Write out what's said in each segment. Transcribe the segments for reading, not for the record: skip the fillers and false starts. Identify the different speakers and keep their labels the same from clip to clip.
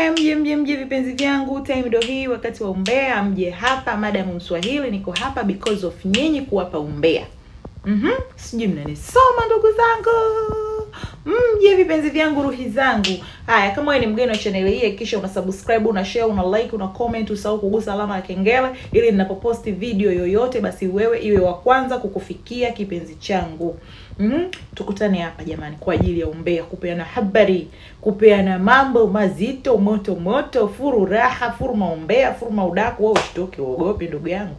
Speaker 1: Haya, mje vipenzi vyangu, time ndo hii, wakati wa umbea. Mje hapa, Madam Mswahili, niko hapa because of nyinyi kuwapa umbea. Sijui mnanisoma ndugu zangu. Mje vipenzi vyangu, ruhi zangu. Haya, kama wewe ni mgeni wa channel hii, hakikisha una subscribe, una share, una like, una comment, usahau kugusa alama ya kengele ili ninapoposti video yoyote basi wewe iwe wa kwanza kukufikia kipenzi changu. Tukutane hapa jamani kwa ajili ya umbea, kupeana habari, kupeana mambo mazito moto moto, furu raha, furu maumbea, furu maudaku. Wewe usitoke uogope ndugu yangu.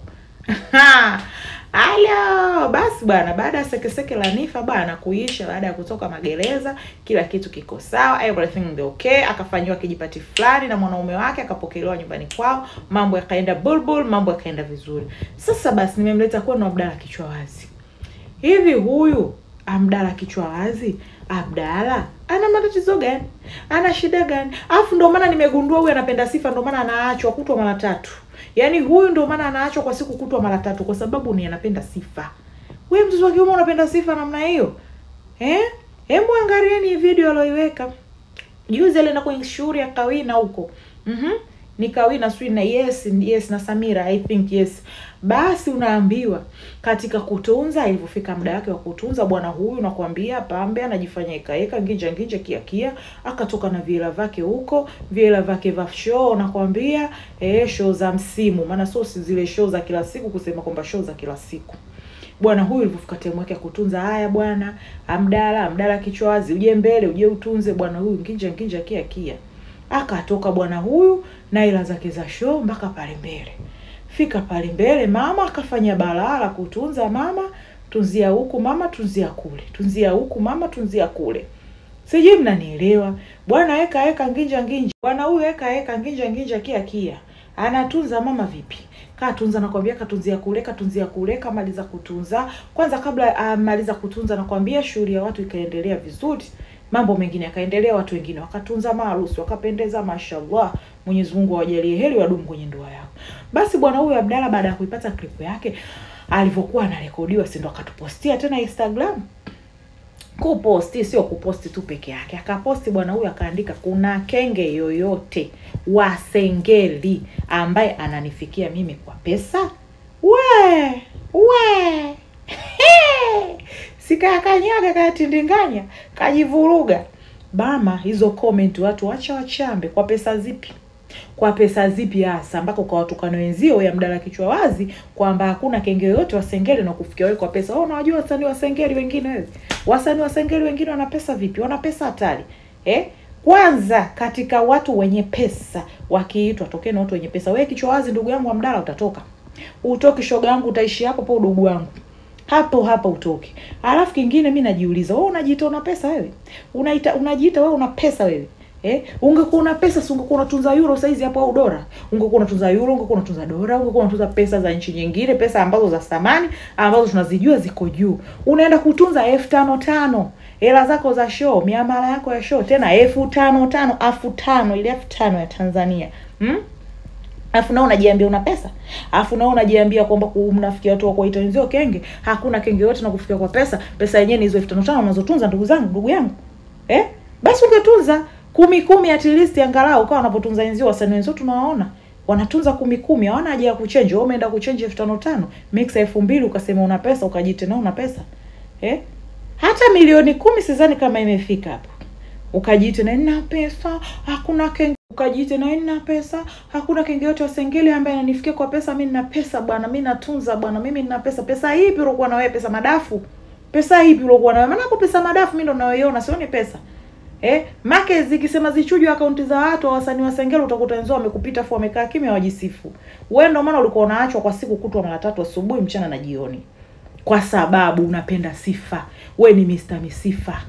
Speaker 1: Halo, basi bwana, baada ya sekeseke la Nifa bwana kuisha, baada ya kutoka magereza, kila kitu kiko sawa, everything is okay. Akafanywa kijipati fulani na mwanaume wake, akapokelewa nyumbani kwao, mambo yakaenda bulbul, mambo yakaenda vizuri. Sasa basi nimemleta kwenu Abdalla kichwa wazi. Hivi huyu Abdalla kichwa wazi, Abdalla ana matatizo gani? Ana shida gani? Afu ndo maana nimegundua huyu anapenda sifa, ndo maana anaachwa kutwa mara 3. Yaani huyu ndo maana anaachwa kwa siku kutwa mara 3 kwa sababu ni anapenda sifa. Wewe mtoto wa kiume unapenda sifa namna hiyo? Hebu angalieni video aliyoiweka. Juzi ile na kwenye shughuli ya Kawina huko. Ni Kawina sui na yes na Samira, I think yes. Basi unaambiwa katika kutunza, ilipofika muda wake wa kutunza, bwana huyu nakwambia pambe anajifanya ikaeka nginja kia, akatoka na viela vake huko, viela vake vya show, nakwambia show za msimu, maana sio zile show za kila siku, kusema kwamba show za kila siku. Bwana huyu ilipofika time yake ya kutunza, haya bwana Abdalla kichwa wazi, uje mbele, uje utunze. Bwana huyu nginja kia. Akatoka bwana huyu na hela zake za show mpaka pale mbele. Fika pale mbele, mama akafanya balala kutunza, mama tunzia huku, mama tunzia kule, tunzia huku, mama tunzia kule. Sijui mnanielewa. Bwana eka nginja. Bwana huyu eka nginja kia. Anatunza mama vipi? Katunza nakwambia, katunzia kule, kamaliza kutunza. Kwanza kabla maliza kutunza nakwambia shughuli ya watu ikaendelea vizuri. Mambo mengine yakaendelea, watu wengine wakatunza maharusi, wakapendeza, mashallah. Mwenyezi Mungu awajalie heri wadumu kwenye ndoa yao. Basi bwana huyu Abdalla baada ya kuipata clip yake, alivyokuwa anarekodiwa, si ndo akatupostia tena Instagram. Kuposti sio kuposti tu peke yake. Akaposti bwana huyu akaandika, kuna kenge yoyote wa Sengeli ambaye ananifikia mimi kwa pesa? We. Sikakanyaga katindinganya, kajivuruga. Bama hizo comment watu wachambe, kwa pesa zipi? Kwa pesa zipi hasa ambako kwa watukano wenzio ya Abdalla kichwa wazi kwamba hakuna kenge yote wa Sengeli na kufikia wewe kwa pesa. Wewe unajua wasanii wa Sengeli wengine wewe? Wasanii wa Sengeli wengine wana pesa vipi? Wana pesa hatari. Kwanza katika watu wenye pesa wakiitwa tokeni watu wenye pesa. Wewe kichwa wazi ndugu yangu Abdalla utatoka. Utoki shoga yangu, utaishi hapo kwa ndugu wangu. Hapo utoke. Alafu kingine mimi najiuliza, wewe unajiita una pesa wewe? Unajiita wewe una pesa wewe? Ungekuwa una pesa, si ungekuwa unatunza euro saizi hapo au dola? Ungekuwa unatunza euro, ungekuwa unatunza dola, ungekuwa unatunza pesa za nchi nyingine, pesa ambazo za thamani, ambazo tunazijua ziko juu. Unaenda kutunza 5,500. Hela zako za show, miamala yako ya show tena 5,500 ile 5,000 ya Tanzania. Afu nao unajiambia una pesa. Afu nao unajiambia kwamba mnafikia watu wa kuita wenzio kenge. Hakuna kenge yote na kufikia kwa pesa. Pesa yenyewe ni hizo 5,500 unazotunza ndugu yangu. Basi ungetunza 10 at least angalau kwa wanapotunza wenzio. Wasanii wenzio tunawaona wanatunza 10, hawana haja ya kuchange. Wewe umeenda kuchange 5,500, mix 2,000 ukasema una pesa, ukajite na una pesa. Hata milioni 10 sidhani kama imefika hapo. Ukajite na nina pesa, hakuna kenge. Ukajite na nina pesa, hakuna kenge yote wa Sengeli ambaye ananifikia kwa pesa. Mimi nina pesa bwana, mimi natunza bwana, mimi nina pesa. Pesa ipi ulokuwa na wewe? Pesa madafu? Pesa ipi ulokuwa na wewe? Maana hapo pesa madafu mimi ndo nayoiona, sio ni pesa. Make zikisema zichujwe akaunti za watu wa wasanii wa Sengeli utakuta wenzao wamekupita afu wamekaa kimya wajisifu. Wewe ndo maana ulikuwa unaachwa kwa siku kutwa mara 3, asubuhi, mchana na jioni. Kwa sababu unapenda sifa. Wewe ni Mr. Misifa.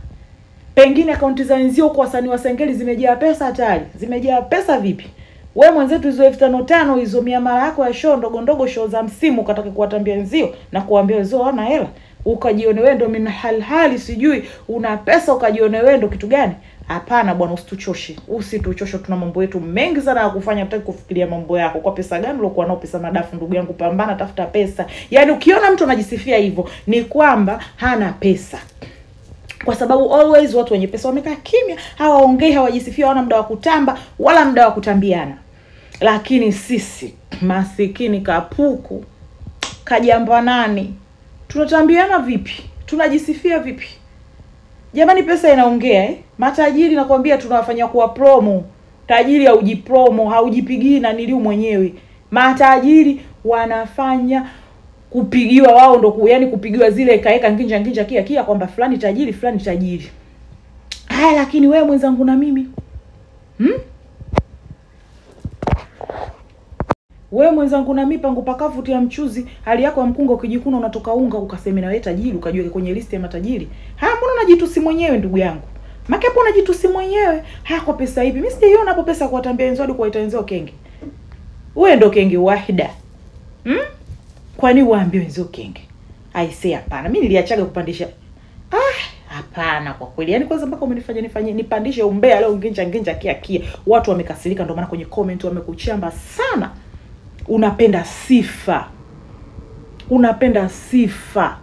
Speaker 1: Pengine akaunti za wenzio kwa wasanii wa Sengeli zimejaa pesa hatari. Zimejaa pesa vipi? Wewe mwenzetu hizo 5,500 hizo miamala yako ya show ndogo show za msimu ukataka kuwatambia wenzio na kuambia wenzio wana hela. Ukajione wewe ndo mina hali sijui una pesa, ukajione wewe ndo kitu gani? Hapana bwana, usituchoshe. Tuna mambo yetu mengi sana ya kufanya, tutaki kufikiria mambo yako. Kwa pesa gani ulikuwa nao? Pesa madafu ndugu yangu, pambana, tafuta pesa. Yaani ukiona mtu anajisifia hivyo ni kwamba hana pesa. Kwa sababu always watu wenye pesa wamekaa kimya, hawaongei, hawajisifia, hawana muda wa kutamba wala muda wa kutambiana. Lakini sisi masikini kapuku kajamba nani, tunatambiana vipi? Tunajisifia vipi? Jamani, pesa inaongea Matajiri nakwambia tunawafanya kuwa promo. Tajiri haujipromo, haujipigii na niliu mwenyewe. Matajiri wanafanya kupigiwa wao ndo yani kupigiwa zile kaeka nginja kia kwamba fulani tajiri, fulani tajiri. Haya, lakini wewe mwenzangu na mimi wewe mwenzangu na mimi pangu pakavu tia mchuzi, hali yako ya mkunga ukijikuna unatoka unga, ukasema na wewe tajiri, ukajiweka kwenye listi ya matajiri. Mbona unajitusi mwenyewe ndugu yangu? Maki hapo unajitusi mwenyewe. Kwa pesa hivi mimi sijaiona hapo pesa kuwatambia wenzao kuwaita wenzao kenge. Wewe ndo kenge wahida. Kwani waambie wenzao kenge? Aisee, hapana. Mimi niliachaga kupandisha. Hapana kwa kweli. Yaani kwanza mpaka umenifanya nipandishe umbea leo nginja kia. Watu wamekasirika, ndio maana kwenye comment wamekuchamba sana. Unapenda sifa. Unapenda sifa.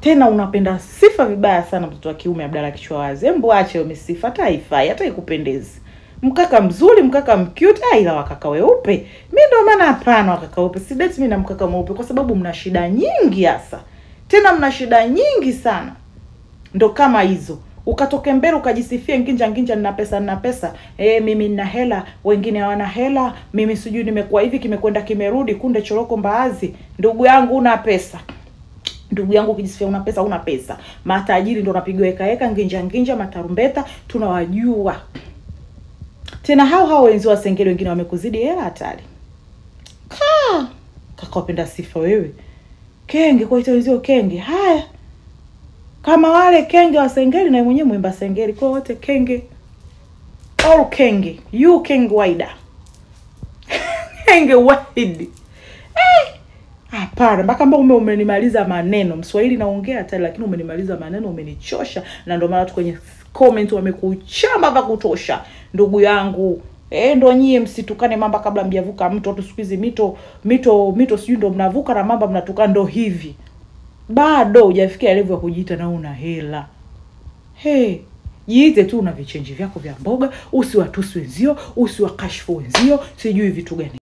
Speaker 1: Tena unapenda sifa vibaya sana, mtoto wa kiume Abdalla kichwa wazi. Hebu ache umesifa, hata haifai, hata ikupendezi. Mkaka mzuri, mkaka mcute, ila wakaka weupe. Mimi ndio maana hapana wakaka weupe. Si date mimi na mkaka mweupe kwa sababu mna shida nyingi hasa. Tena mna shida nyingi sana. Ndo kama hizo. Ukatoke mbele ukajisifia nginja nina pesa. Mimi nina hela, wengine hawana hela. Mimi sijui nimekuwa hivi, kimekwenda kimerudi, kunde choroko mbaazi. Ndugu yangu una pesa. Ndugu yangu ukijisifia una pesa, una pesa. Matajiri ndio wanapigwa eka nginja matarumbeta, tunawajua. Tena hao wenzi wa sengeli wengine wamekuzidi hela hatari. Kaka wapenda sifa wewe. Kenge kwa wenzio kenge. Haya. Kama wale kenge wa sengeli na mwenyewe mwimba sengeli, kwa wote kenge. All kenge. You kenge waida. Kenge waidi. Hapana, mpaka mbona umenimaliza maneno. Mswahili naongea hata lakini umenimaliza maneno, umenichosha, na ndio maana watu kwenye comment wamekuchamba vya kutosha. Ndugu yangu, ndio nyie msitukane mamba kabla mjavuka mto. Watu siku hizi mito sijui ndio mnavuka na mamba mnatuka, ndo hivi. Bado hujafikia level ya kujiita na una hela. Jiite tu una vichenji vyako vya mboga, usiwatusi wenzio, usiwakashifu wenzio, sijui vitu gani.